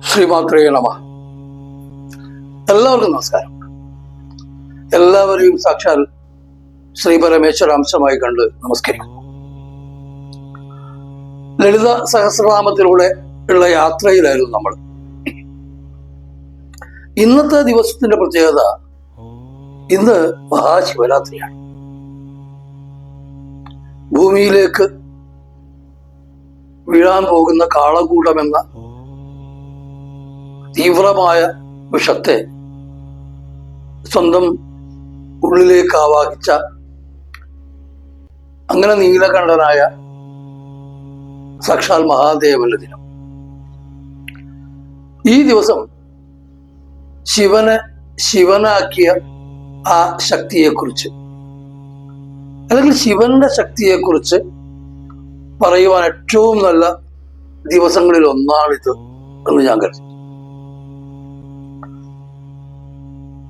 ശ്രീമാത്രേ നമ. എല്ലാവർക്കും നമസ്കാരം. എല്ലാവരെയും സാക്ഷാൽ ശ്രീ പരമേശ്വര അംശമായി കണ്ട് നമസ്കരിക്കും. ലളിത സഹസ്രനാമത്തിലൂടെ ഉള്ള യാത്രയിലായിരുന്നു നമ്മൾ. ഇന്നത്തെ ദിവസത്തിന്റെ പ്രത്യേകത, ഇന്ന് മഹാശിവരാത്രിയാണ്. ഭൂമിയിലേക്ക് വീഴാൻ പോകുന്ന കാളകൂടമെന്ന തീവ്രമായ വിഷത്തെ സ്വന്തം ഉള്ളിലേക്ക് ആവാഹിച്ച അങ്ങനെ നീലകണ്ഠനായ സാക്ഷാൽ മഹാദേവന്റെ ദിനം. ഈ ദിവസം ശിവനാക്കിയ ആ ശക്തിയെക്കുറിച്ച്, അല്ലെങ്കിൽ ശിവന്റെ ശക്തിയെക്കുറിച്ച് പറയുവാൻ ഏറ്റവും നല്ല ദിവസങ്ങളിൽ ഒന്നാണിത് എന്ന് ഞാൻ കരുതി.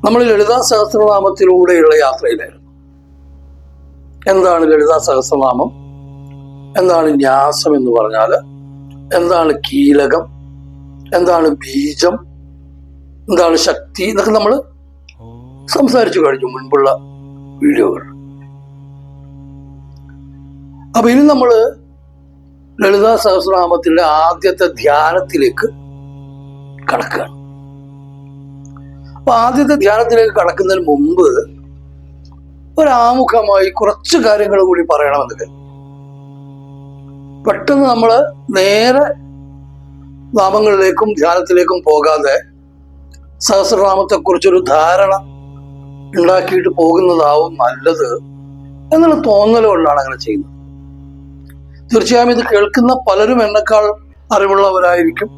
നമ്മൾ ലളിതാ സഹസ്രനാമത്തിലൂടെയുള്ള യാത്രയിലായിരുന്നു. എന്താണ് ലളിതാ സഹസ്രനാമം, എന്താണ് ന്യാസം എന്ന് പറഞ്ഞാൽ, എന്താണ് കീലകം, എന്താണ് ബീജം, എന്താണ് ശക്തി, എന്നൊക്കെ നമ്മൾ സംസാരിച്ചു കഴിഞ്ഞു മുൻപുള്ള വീഡിയോകൾ. അപ്പൊ ഇനി നമ്മൾ ലളിതാ സഹസ്രനാമത്തിന്റെ ആദ്യത്തെ ധ്യാനത്തിലേക്ക് കടക്കുകയാണ്. അപ്പൊ ആദ്യത്തെ ധ്യാനത്തിലേക്ക് കടക്കുന്നതിന് മുമ്പ് ഒരാമുഖമായി കുറച്ച് കാര്യങ്ങൾ കൂടി പറയണമെന്ന് കരുതി. പെട്ടെന്ന് നമ്മൾ നേരെ നാമങ്ങളിലേക്കും ധ്യാനത്തിലേക്കും പോകാതെ സഹസ്രനാമത്തെ കുറിച്ചൊരു ധാരണ ഉണ്ടാക്കിയിട്ട് പോകുന്നതാവും നല്ലത് എന്നുള്ള തോന്നലുകൊണ്ടാണ് അങ്ങനെ ചെയ്യുന്നത്. തീർച്ചയായും ഇത് കേൾക്കുന്ന പലരും എന്നെക്കാൾ അറിവുള്ളവരായിരിക്കും.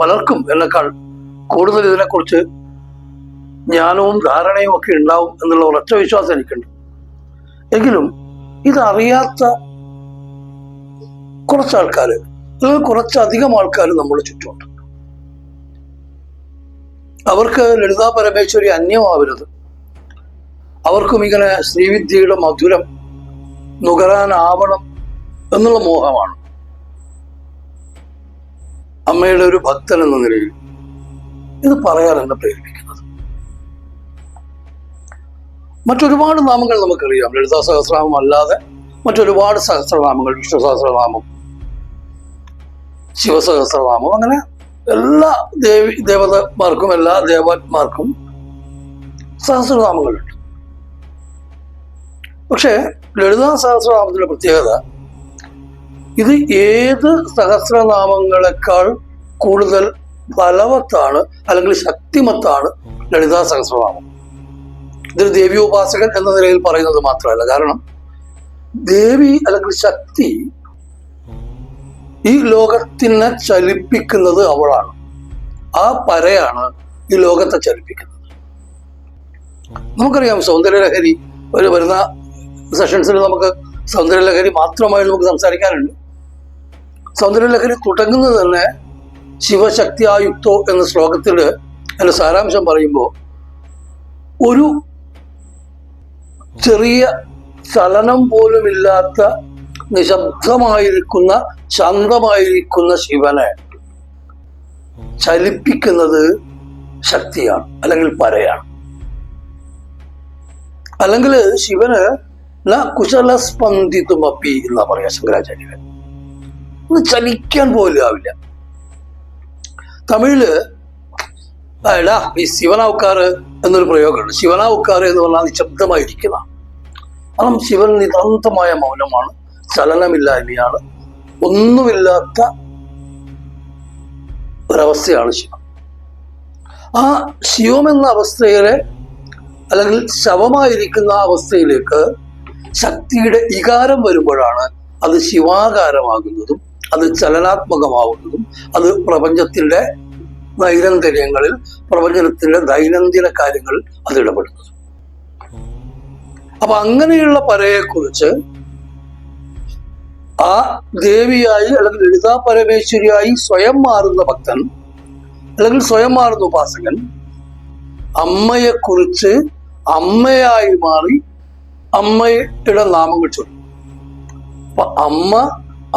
പലർക്കും എന്നെക്കാൾ കൂടുതൽ ഇതിനെക്കുറിച്ച് ജ്ഞാനവും ധാരണയും ഒക്കെ ഉണ്ടാവും എന്നുള്ള ഉറച്ച വിശ്വാസം എനിക്കുണ്ട്. എങ്കിലും ഇതറിയാത്ത കുറച്ചാൾക്കാർ, അല്ലെങ്കിൽ കുറച്ചധികം ആൾക്കാർ നമ്മുടെ ചുറ്റുമുണ്ട്. അവർക്ക് ലളിതാ പരമേശ്വരി അന്യമാവരുത്. അവർക്കും ഇങ്ങനെ ശ്രീവിദ്യയുടെ മധുരം നുകരാനാവണം എന്നുള്ള മോഹമാണ്. അമ്മയുടെ ഒരു ഭക്തൻ എന്ന നിലയിൽ ഇത് പറയാൻ എന്നെ പ്രേരിപ്പിക്കുന്നത്. മറ്റൊരുപാട് നാമങ്ങൾ നമുക്കറിയാം. ലളിതാ സഹസ്രനാമം അല്ലാതെ മറ്റൊരുപാട് സഹസ്രനാമങ്ങൾ, വിഷ്ണു സഹസ്രനാമം, ശിവസഹസ്രനാമം, അങ്ങനെ എല്ലാ ദേവതമാർക്കും എല്ലാ ദേവന്മാർക്കും സഹസ്രനാമങ്ങളുണ്ട്. പക്ഷേ ലളിതാ സഹസ്രനാമത്തിന്റെ പ്രത്യേകത, ഇത് ഏത് സഹസ്രനാമങ്ങളെക്കാൾ കൂടുതൽ ഫലവത്താണ്, അല്ലെങ്കിൽ ശക്തിമത്താണ് ലളിതാ സഹസ്രനാമം. ഇതൊരു ദേവീയോപാസകൻ എന്ന നിലയിൽ പറയുന്നത് മാത്രമല്ല. കാരണം ദേവി അല്ലെങ്കിൽ ശക്തി ഈ ലോകത്തിനെ ചലിപ്പിക്കുന്നത് അവളാണ്. ആ പരയാണ് ഈ ലോകത്തെ ചലിപ്പിക്കുന്നത്. നമുക്കറിയാം, സൗന്ദര്യലഹരി ഒരു വരുന്ന സെഷൻസിൽ നമുക്ക് സൗന്ദര്യലഹരി മാത്രമായി നമുക്ക് സംസാരിക്കാനുണ്ട്. സൗന്ദര്യലഹരി തുടങ്ങുന്നത് തന്നെ ശിവശക്തിയായുക്തോ എന്ന ശ്ലോകത്തിൽ അതിന്റെ സാരാംശം പറയുമ്പോൾ ഒരു ചെറിയ ചലനം പോലുമില്ലാത്ത നിശബ്ദമായിരിക്കുന്ന ശാന്തമായിരിക്കുന്ന ശിവനെ ചലിപ്പിക്കുന്നത് ശക്തിയാണ്, അല്ലെങ്കിൽ പരയാണ്. അല്ലെങ്കിൽ ശിവന് കുശലസ്പന്ദിതുമപ്പി എന്നാ പറയാ ശങ്കരാചാര്യൻ. ഒന്ന് ചലിക്കാൻ പോലും ആവില്ല. തമിഴില് ഈ ശിവനാവുക്കാറ് എന്നൊരു പ്രയോഗമുണ്ട്. ശിവനാവുക്കാറ് എന്ന് പറഞ്ഞാൽ നിശബ്ദമായിരിക്കുന്ന. കാരണം ശിവൻ നിതാന്തമായ മൗനമാണ്, ചലനമില്ലായ്മയാണ്, ഒന്നുമില്ലാത്ത ഒരവസ്ഥയാണ് ശിവം. ആ ശിവം എന്ന അവസ്ഥയിലെ, അല്ലെങ്കിൽ ശവമായിരിക്കുന്ന അവസ്ഥയിലേക്ക് ശക്തിയുടെ ഇകാരം വരുമ്പോഴാണ് അത് ശിവാകാരമാകുന്നതും, അത് ചലനാത്മകമാവുന്നതും, അത് പ്രപഞ്ചത്തിന്റെ നൈരന്തര്യങ്ങളിൽ, പ്രപഞ്ചത്തിന്റെ ദൈനംദിന കാര്യങ്ങളിൽ അത് ഇടപെടുന്നത്. അപ്പൊ അങ്ങനെയുള്ള പരയെക്കുറിച്ച് ആ ദേവിയായി, അല്ലെങ്കിൽ ലളിതാ പരമേശ്വരിയായി സ്വയം മാറുന്ന ഭക്തൻ, അല്ലെങ്കിൽ സ്വയം മാറുന്ന ഉപാസകൻ അമ്മയെക്കുറിച്ച് അമ്മയായി മാറി അമ്മയുടെ നാമങ്ങൾ ചൊല്ലും. അപ്പൊ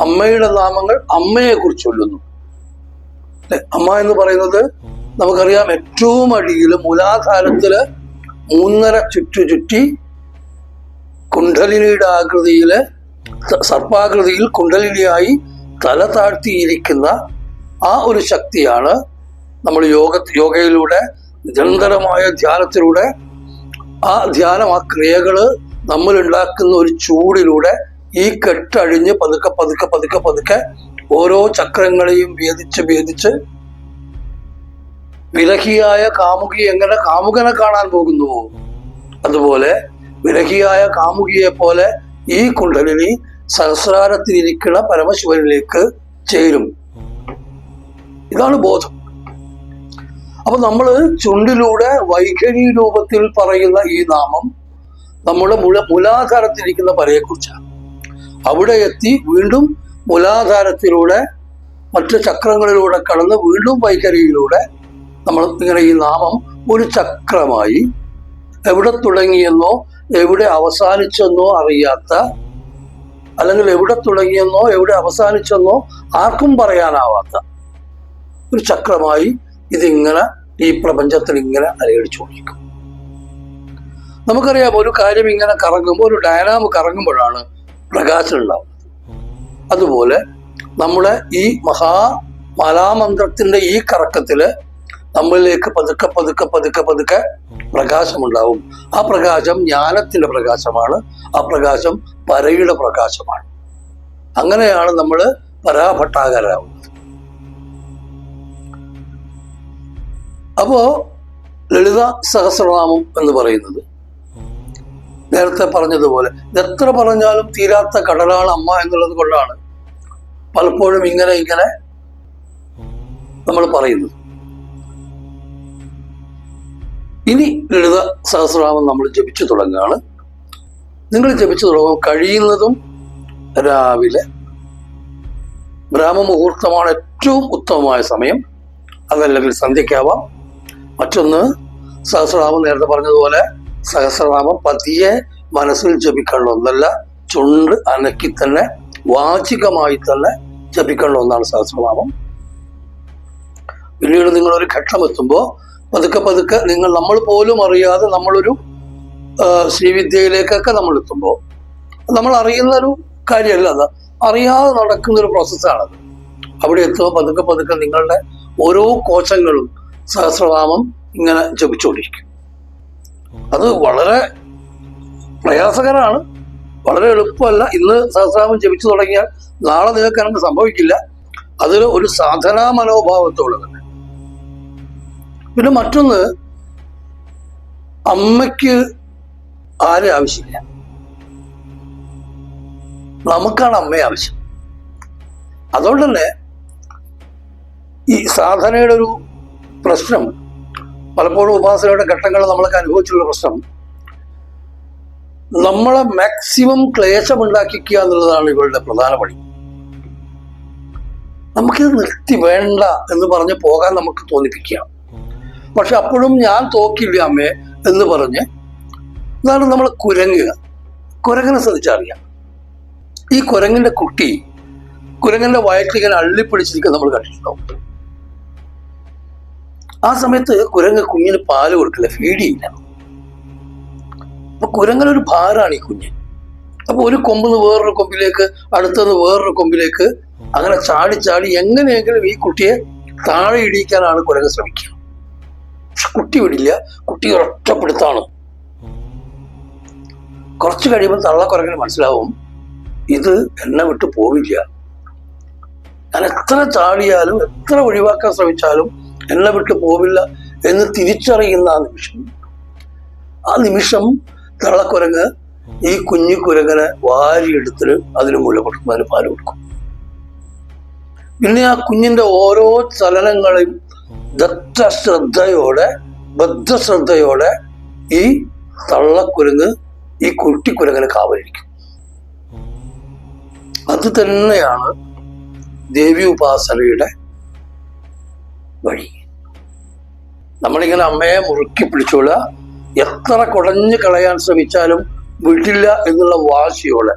അമ്മയുടെ നാമങ്ങൾ അമ്മയെ കുറിച്ച് ചൊല്ലുന്നു. അമ്മ എന്ന് പറയുന്നത് നമുക്കറിയാം ഏറ്റവും അടിയിൽ മൂലാധാരത്തില് 3.5 ചുറ്റി കുണ്ഡലിനിയുടെ ആകൃതിയില് സർപ്പാകൃതിയിൽ കുണ്ഡലിനിയായി തല താഴ്ത്തിയിരിക്കുന്ന ആ ഒരു ശക്തിയാണ് നമ്മൾ യോഗയിലൂടെ നിരന്തരമായ ധ്യാനത്തിലൂടെ ആ ധ്യാനം, ആ ക്രിയകള് നമ്മൾ ഉണ്ടാക്കുന്ന ഒരു ചൂടിലൂടെ ഈ കെട്ടഴിഞ്ഞ് പതുക്കെ പതുക്കെ പതുക്കെ പതുക്കെ ഓരോ ചക്രങ്ങളെയും ഭേദിച്ച് വിരഹിയായ കാമുകി എങ്ങനെ കാമുകനെ കാണാൻ പോകുന്നുവോ അതുപോലെ വിരഹിയായ കാമുകിയെ പോലെ ഈ കുണ്ഡലിനി സഹസ്രാരത്തിലിരിക്കുന്ന പരമശിവനിലേക്ക് ചേരും. ഇതാണ് ബോധം. അപ്പൊ നമ്മള് ചുണ്ടിലൂടെ വൈഖരി രൂപത്തിൽ പറയുന്ന ഈ നാമം നമ്മുടെ മൂലാധാരത്തിരിക്കുന്ന പരയെക്കുറിച്ചാണ്. അവിടെ എത്തി വീണ്ടും മൂലാധാരത്തിലൂടെ മറ്റു ചക്രങ്ങളിലൂടെ കടന്ന് വീണ്ടും വൈഖരിയിലൂടെ നമ്മൾ ഇങ്ങനെ ഈ നാമം ഒരു ചക്രമായി എവിടെ തുടങ്ങിയെന്നോ എവിടെ അവസാനിച്ചെന്നോ അറിയാത്ത, അല്ലെങ്കിൽ എവിടെ തുടങ്ങിയെന്നോ എവിടെ അവസാനിച്ചെന്നോ ആർക്കും പറയാനാവാത്ത ഒരു ചക്രമായി ഇതിങ്ങനെ ഈ പ്രപഞ്ചത്തിൽ ഇങ്ങനെ അലയടിച്ചുകൊണ്ടിരിക്കും. നമുക്കറിയാം ഒരു കാര്യം ഇങ്ങനെ കറങ്ങുമ്പോൾ, ഒരു ഡയനാമോ കറങ്ങുമ്പോഴാണ് പ്രകാശം ഉണ്ടാവുന്നത്. അതുപോലെ നമ്മുടെ ഈ മഹാമലാമന്ത്രത്തിന്റെ ഈ കറക്കത്തില് നമ്മളിലേക്ക് പതുക്കെ പതുക്കെ പതുക്കെ പതുക്കെ പ്രകാശമുണ്ടാവും. ആ പ്രകാശം ജ്ഞാനത്തിന്റെ പ്രകാശമാണ്. ആ പ്രകാശം പരയുടെ പ്രകാശമാണ്. അങ്ങനെയാണ് നമ്മൾ പരാഭട്ടാകരാവുന്നത്. അപ്പോ ലളിത സഹസ്രനാമം എന്ന് പറയുന്നത് നേരത്തെ പറഞ്ഞതുപോലെ എത്ര പറഞ്ഞാലും തീരാത്ത കടലാണ് അമ്മ എന്നുള്ളത് കൊണ്ടാണ് പലപ്പോഴും ഇങ്ങനെ നമ്മൾ പറയുന്നത്. ഇനി ലളിത സഹസ്രനാമം നമ്മൾ ജപിച്ചു തുടങ്ങുകയാണ്. നിങ്ങൾ ജപിച്ചു തുടങ്ങും കഴിയുന്നതും രാവിലെ ബ്രാഹ്മമുഹൂർത്തമാണ് ഏറ്റവും ഉത്തമമായ സമയം. അതല്ലെങ്കിൽ സന്ധ്യയ്ക്കാവാം. മറ്റൊന്ന് സഹസ്രനാമം നേരത്തെ പറഞ്ഞതുപോലെ സഹസ്രനാമം പതിയെ മനസ്സിൽ ജപിക്കേണ്ട ഒന്നല്ല, ചുണ്ട് അനക്കി തന്നെ വാചികമായി തന്നെ ജപിക്കേണ്ട ഒന്നാണ് സഹസ്രനാമം. പിന്നീട് നിങ്ങളൊരു ഘട്ടം എത്തുമ്പോൾ പതുക്കെ പതുക്കെ നമ്മൾ പോലും അറിയാതെ നമ്മളൊരു ശ്രീവിദ്യയിലേക്കൊക്കെ നമ്മൾ എത്തുമ്പോൾ നമ്മൾ അറിയുന്നൊരു കാര്യമല്ല, അത് അറിയാതെ നടക്കുന്നൊരു പ്രോസസ്സാണത്. അവിടെ എത്തുമ്പോൾ പതുക്കെ പതുക്കെ നിങ്ങളുടെ ഓരോ കോശങ്ങളും സഹസ്രനാമം ഇങ്ങനെ ജപിച്ചുകൊണ്ടിരിക്കും. അത് വളരെ പ്രയാസകരമാണ്, വളരെ എളുപ്പമല്ല. ഇന്ന് സഹസ്രനാമം ജപിച്ചു തുടങ്ങിയാൽ നാളെ നിങ്ങൾക്ക് അങ്ങനെ സംഭവിക്കില്ല. അതിൽ ഒരു സാധനാ മനോഭാവത്തോടെ തന്നെ. പിന്നെ മറ്റൊന്ന്, അമ്മയ്ക്ക് ആരും ആവശ്യമില്ല, നമുക്കാണ് അമ്മയെ ആവശ്യം. അതുകൊണ്ട് തന്നെ ഈ സാധനയുടെ ഒരു പ്രശ്നം, പലപ്പോഴും ഉപാസനയുടെ ഘട്ടങ്ങൾ നമ്മളൊക്കെ അനുഭവിച്ചുള്ള പ്രശ്നം, നമ്മളെ മാക്സിമം ക്ലേശമുണ്ടാക്കിക്കുക എന്നുള്ളതാണ് ഇവരുടെ പ്രധാന പണി. നമുക്കിത് നിർത്തി വേണ്ട എന്ന് പറഞ്ഞ് പോകാൻ നമുക്ക് തോന്നിപ്പിക്കുക. പക്ഷെ അപ്പോഴും ഞാൻ തോക്കില്ല അമ്മേ എന്ന് പറഞ്ഞ് ഇതാണ് നമ്മൾ കുരങ്ങുക. കുരങ്ങനെ ശ്രദ്ധിച്ചറിയാം. ഈ കുരങ്ങിന്റെ കുട്ടി കുരങ്ങന്റെ വയറ്റിലിങ്ങനെ അള്ളിപ്പിടിച്ചിരിക്കുക നമ്മൾ കണ്ടിട്ടുണ്ടാവും. ആ സമയത്ത് കുരങ്ങ് കുഞ്ഞിന് പാല് കൊടുക്കില്ല, ഫീഡ് ചെയ്യില്ല. അപ്പൊ കുരങ്ങനൊരു ഭാരമാണ് ഈ കുഞ്ഞ്. അപ്പൊ ഒരു കൊമ്പിന്ന് വേറൊരു കൊമ്പിലേക്ക്, അടുത്തുനിന്ന് വേറൊരു കൊമ്പിലേക്ക് അങ്ങനെ ചാടി ചാടി എങ്ങനെയെങ്കിലും ഈ കുട്ടിയെ താഴെ ഇടിക്കാനാണ് കുരങ്ങ് ശ്രമിക്കുക. പക്ഷെ കുട്ടി വിടില്ല, കുട്ടി ഒറ്റപ്പെടുത്താണ്. കുറച്ച് കഴിയുമ്പോൾ തള്ളക്കുരങ്ങിന് മനസ്സിലാവും ഇത് എന്നെ വിട്ട് പോവില്ല, ഞാൻ എത്ര ചാടിയാലും എത്ര ഒഴിവാക്കാൻ ശ്രമിച്ചാലും എന്നെ വിട്ട് പോവില്ല എന്ന് തിരിച്ചറിയുന്ന ആ നിമിഷം തള്ളക്കുരങ്ങ് ഈ കുഞ്ഞു കുരങ്ങനെ വാരിയെടുത്തിട്ട് അതിന് മുല കൊടുക്കും, അതിന് പാല് കൊടുക്കും. പിന്നെ ആ കുഞ്ഞിന്റെ ഓരോ ചലനങ്ങളെയും ബദ്ധശ്രദ്ധയോടെ ഈ തള്ളക്കുരങ്ങ് ഈ കുട്ടിക്കുരങ്ങനെ കാവലിരിക്കും. അത് തന്നെയാണ് ദേവി ഉപാസനയുടെ വഴി. നമ്മളിങ്ങനെ അമ്മയെ മുറുക്കി പിടിച്ചോളുക, എത്ര കുടഞ്ഞു കളയാൻ ശ്രമിച്ചാലും വിടില്ല എന്നുള്ള വാശിയോടെ,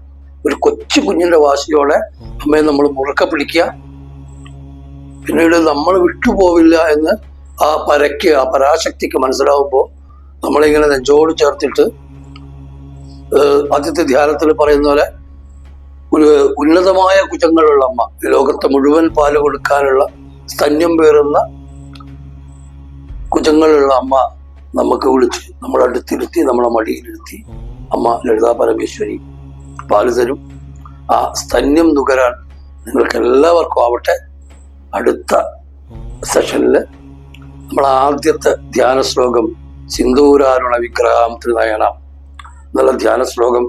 ഒരു കൊച്ചു കുഞ്ഞിന്റെ വാശിയോടെ അമ്മയെ നമ്മൾ മുറുക്ക പിടിക്കുക. പിന്നീട് നമ്മൾ വിട്ടുപോവില്ല എന്ന് ആ പരാശക്തിക്ക് മനസ്സിലാവുമ്പോൾ നമ്മളിങ്ങനെ നെഞ്ചോട് ചേർത്തിട്ട് ആദ്യത്തെ ധ്യാനത്തിൽ പറയുന്ന പോലെ ഒരു ഉന്നതമായ കുജങ്ങളുള്ള അമ്മ, ലോകത്തെ മുഴുവൻ പാല് കൊടുക്കാനുള്ള സ്തന്യം പേറുന്ന കുജങ്ങളുള്ള അമ്മ നമുക്ക് വിളിച്ച് നമ്മളെ അടുത്തിരുത്തി, നമ്മളെ മടിയിലിരുത്തി അമ്മ ലളിതാ പരമേശ്വരി പാല് തരും. ആ സ്തന്യം നുകരാൻ നിങ്ങൾക്ക് എല്ലാവർക്കും ആവട്ടെ. അടുത്ത സെഷനിൽ നമ്മൾ ആദ്യത്തെ ധ്യാന ശ്ലോകം സിന്ദൂരാരുണ വിഗ്രഹം ത്രിനയനം എന്നുള്ള ധ്യാന ശ്ലോകം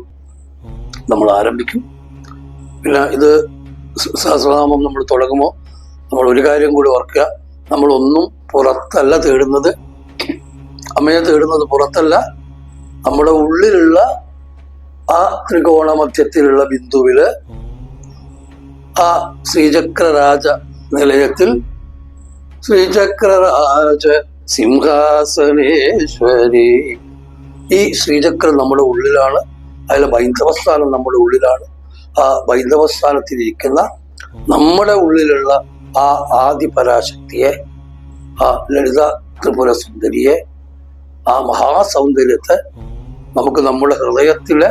നമ്മൾ ആരംഭിക്കും. പിന്നെ ഇത് സഹസ്രനാമം നമ്മൾ തുടങ്ങുമ്പോൾ നമ്മൾ ഒരു കാര്യം കൂടി ഓർക്കുക, നമ്മളൊന്നും പുറത്തല്ല തേടുന്നത്, അമ്മയെ തേടുന്നത് പുറത്തല്ല, നമ്മുടെ ഉള്ളിലുള്ള ആ ത്രികോണ മധ്യത്തിലുള്ള ബിന്ദുവില് ആ ശ്രീചക്രരാജ നിലയത്തിൽ ശ്രീചക്രരാജ സിംഹാസനേശ്വരി, ഈ ശ്രീചക്രം നമ്മുടെ ഉള്ളിലാണ്, അതിലെ ബൈന്ധവസ്ഥാനം നമ്മുടെ ഉള്ളിലാണ്. ആ ബൈന്ധവസ്ഥാനത്തിലിരിക്കുന്ന നമ്മുടെ ഉള്ളിലുള്ള ആ ആദിപരാശക്തിയെ, ആ ലളിത ത്രിപുര സുന്ദരിയെ, ആ മഹാസൗന്ദര്യത്തെ നമുക്ക് നമ്മുടെ ഹൃദയത്തിലെ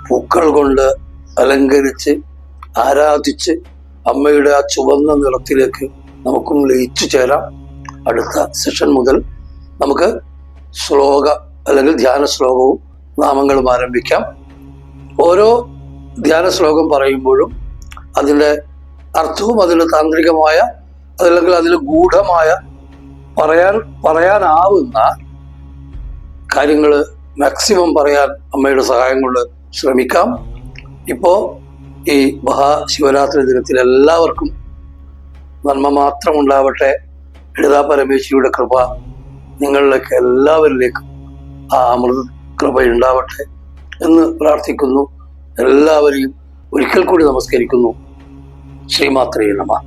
പൂക്കൾ കൊണ്ട് അലങ്കരിച്ച് ആരാധിച്ച് അമ്മയുടെ ആ ചുവന്ന നിറത്തിലേക്ക് നമുക്കും ലയിച്ചു ചേരാം. അടുത്ത സെഷൻ മുതൽ നമുക്ക് ശ്ലോക അല്ലെങ്കിൽ ധ്യാന ശ്ലോകവും നാമങ്ങളും ആരംഭിക്കാം. ഓരോ ധ്യാന ശ്ലോകം പറയുമ്പോഴും അതിൻ്റെ അർത്ഥവും അതിൽ താന്ത്രികമായ അതല്ലെങ്കിൽ അതിൽ ഗൂഢമായ പറയാനാവുന്ന കാര്യങ്ങൾ മാക്സിമം പറയാൻ അമ്മയുടെ സഹായം കൊണ്ട് ശ്രമിക്കാം. ഇപ്പോൾ ഈ മഹാശിവരാത്രി ദിനത്തിൽ എല്ലാവർക്കും നന്മ മാത്രം ഉണ്ടാവട്ടെ. ലളിതാ പരമേശ്വരിയുടെ കൃപ നിങ്ങളിലേക്ക് എല്ലാവരിലേക്കും ആ അമൃത കൃപ ഉണ്ടാവട്ടെ എന്ന് പ്രാർത്ഥിക്കുന്നു. എല്ലാവരെയും ഒരിക്കൽ കൂടി നമസ്കരിക്കുന്നു. ശ്രീമാത്രേ നമഃ.